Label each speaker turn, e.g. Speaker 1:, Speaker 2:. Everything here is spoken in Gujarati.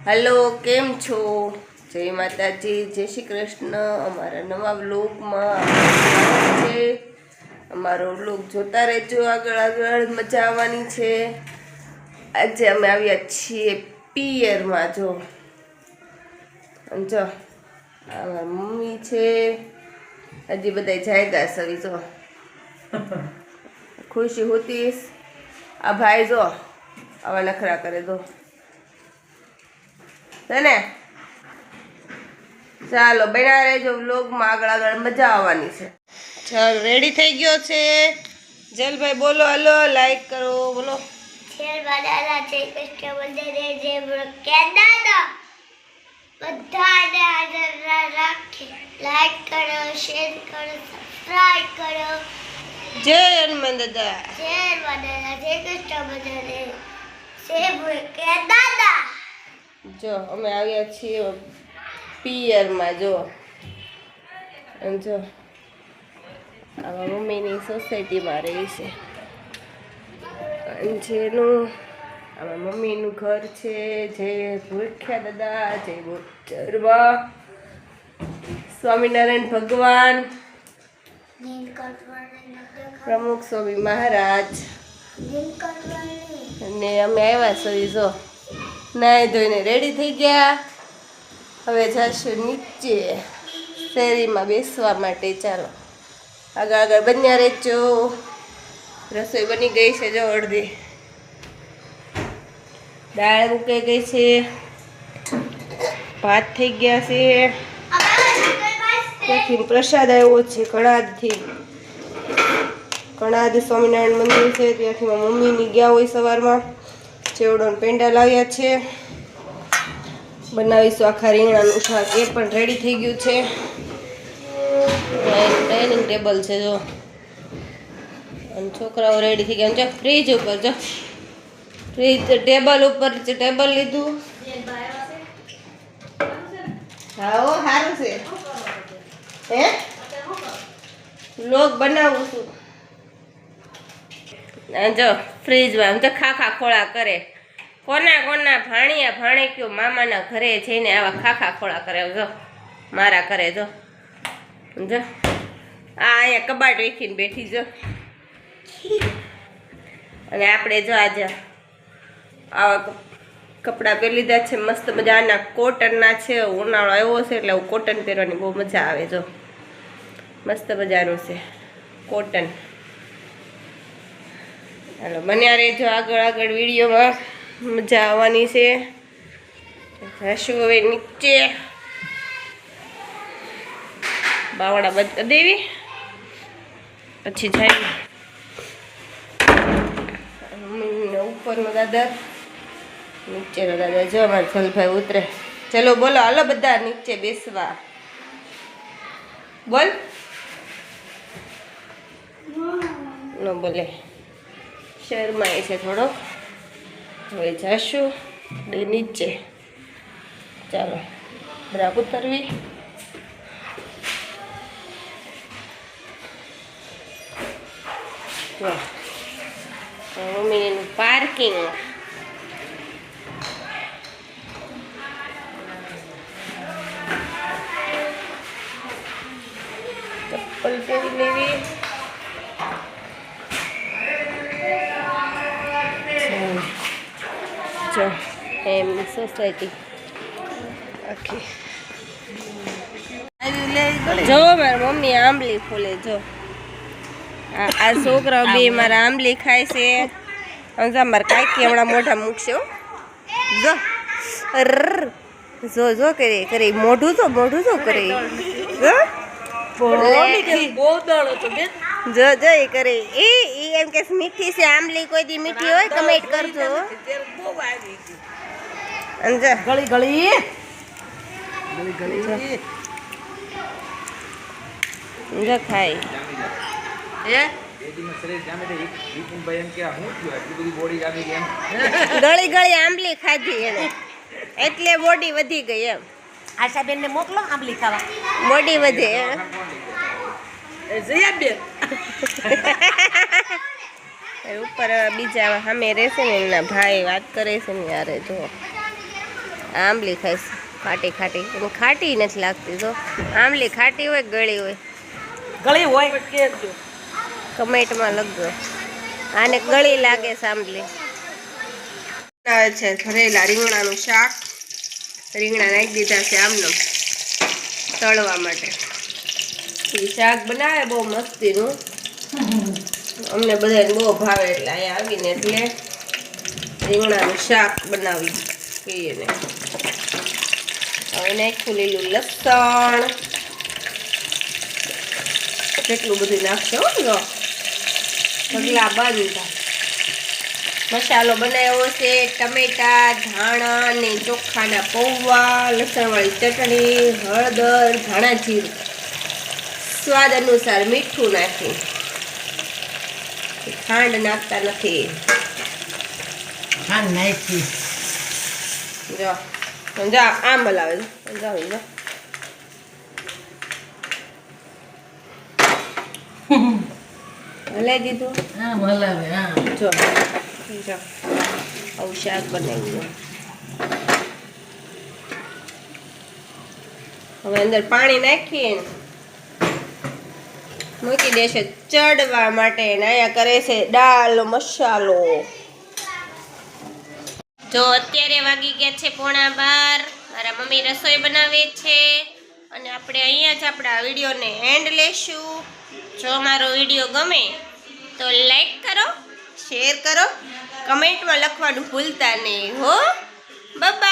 Speaker 1: हेलो केम छो जय माताजी जय श्री कृष्ण अमारा नवा व्लॉगમાં છે અમારો વ્લોગ જોતા રહેજો આગળ આગળ મજા આવવાની છે। આજે અમે આવ્યા છીએ પિયરમાં જો જો આ મમ્મી છે હજી બધા જાયગા સવી જો ખુશી હોતી આ ભાઈ જો આવા નખરા કરે દો ને ચાલો બના રહેજો વ્લોગમાં આગળ આગળ મજા આવવાની છે। ચાલ રેડી થઈ ગયો છે જલભાઈ બોલો હલો લાઈક કરો બોલો
Speaker 2: શેર બનાના છે કૃષ્ણ મંદિરે જે કેદાના બધાને હાજર રાખે લાઈક કરો શેર કરો સબસ્ક્રાઇબ કરો
Speaker 1: જય હનુમાન દાદા
Speaker 2: શેર બનાના છે કૃષ્ણ મંદિરે જે કેદાના।
Speaker 1: જો અમે આવ્યા છીએ પિયરમાં જો જો આમાં મમ્મીની સોસાયટીમાં રહી છે જેનું આમાં મમ્મીનું ઘર છે જે ભૂખ્યા દાદા જય બોચરવા સ્વામિનારાયણ ભગવાન પ્રમુખ સ્વામી મહારાજ અને અમે આવ્યા છીએ જો નાઈ ધોઈને રેડી થઈ ગયા હવે જશું નીચે શેરીમાં બેસવા માટે। ચાલો આગળ આગળ બન્યા રહેજો રસોઈ બની ગઈ છે જો અડધી દાળ મૂકાઈ ગઈ છે ભાત થઈ ગયા છે ત્યાંથી પ્રસાદ આવ્યો છે કણાદ સ્વામિનારાયણ મંદિર છે ત્યાંથી મમ્મીની ગયા હોય સવારમાં ચેવડો પેંડા લાવ્યા છે બનાવીશું આખા રીંગણાનું શાક એ પણ રેડી થઈ ગયું છે ડાઇનિંગ ટેબલ છે જો અને છોકરાઓ રેડી થઈ ગયા જો ફ્રીજ ઉપર જો ફ્રીજ ટેબલ ઉપર ટેબલ લીધું હા સારું છે હે લોક બનાવું છું જો ફ્રીજમાં તો ખાખા ખોળા કરે કોના ભાણે કયો મામાના ઘરે જઈને આવા ખાખા ખોળા કરે જો મારા કરે જો જો આ અહીંયા કબાટ વેખીને બેઠી જો અને આપણે જો આજે આવા કપડાં પહેરી લીધા છે મસ્ત મજાના કોટનના છે ઉનાળો આવ્યો છે એટલે કોટન પહેરવાની બહુ મજા આવે જો મસ્ત મજાનું છે કોટન। હાલો બન્યા રહેજો આગળ આગળ વિડીયોમાં મજા આવવાની છે જશું હવે નીચે બાવડા બંધ કરી દેવી પછી જાય ઉપરનો દાદા નીચેનો દાદા જો અમારે જલભાઈ ઉતરે ચલો બોલો હાલો બધા નીચે બેસવા બોલ ન બોલે શહેરમાં છે થોડોક હવે જશું નીચે ચાલો બ્રાક ઉતરવી મમ્મીનું પાર્કિંગ ચપ્પલ પહેરી લેવી જો એમની સોસાયટી આખી જો મારા મમ્મી આંબલી ફૂલે જો આ છોકરા બે મારા આંબલી ખાય છે મારા કાકી હમણાં મોઢા મૂકશે જો જો જો કરે મોઢું તો કરે જો જો એ કરે એ એમ કે મીઠી છે આંબલી કોઈ દી મીઠી હોય કમેન્ટ કરજો ગળી જો ખાય ગળી આંબલી ખાધી એને એટલે બોડી વધી ગઈ એમ
Speaker 3: આશાબેન ને મોકલો આંબલી ખાવા
Speaker 1: બોડી વધે ઉપર બીજા સામે રહેશે ને એમના ભાઈ વાત કરે છે ને યારે જો આંબલી ખાઈશ ખાટી ખાટી એને ખાટી નથી લાગતી તો આંબલી ખાટી હોય ગળી હોય
Speaker 3: ગળી હોય કેજો
Speaker 1: કમેન્ટમાં લખજો આને ગળી લાગે છે આંબલી આવે છે ભરેલા રીંગણાનું શાક રીંગણા નાખી દીધા છે આમનું તળવા માટે એ શાક બનાવે બહુ મસ્તીનું અમને બધાને બહુ ભાવે એટલે અહીંયા આવીને એટલે રીંગણાનું શાક બનાવી કહીએ ને હવે નાખ્યું લીલું લસણ કેટલું બધું નાખશો જો ઢગલા બંધ મસાલો બનાવ્યો છે ટમેટા ધાણા ને ચોખાના પૌવા લસણવાળી ચટણી હળદર ધાણા જીરું સ્વાદ અનુસાર મીઠું નાખ્યું ખાંડ નાખતા નથી
Speaker 3: ખાંડ નાખી
Speaker 1: જો જા આમ હલાવે જાવ જો હલાવી દીધું
Speaker 3: હા હલાવે હા
Speaker 1: જો જો આવું શાક બનાવ્યું હવે અંદર પાણી નાખીએ મૂકી દેશે ચડવા માટે ને અહીંયા કરે છે દાળ મસાલો જો અત્યારે વાગી ગયા છે 11:30 મારા મમ્મી રસોઈ બનાવે છે અને આપણે અહીંયા જ આપણા વિડીયોને એન્ડ લેશું જો મારો વિડીયો ગમે તો લાઈક કરો શેર કરો કમેન્ટમાં લખવાનું ભૂલતા નહીં હો બાય.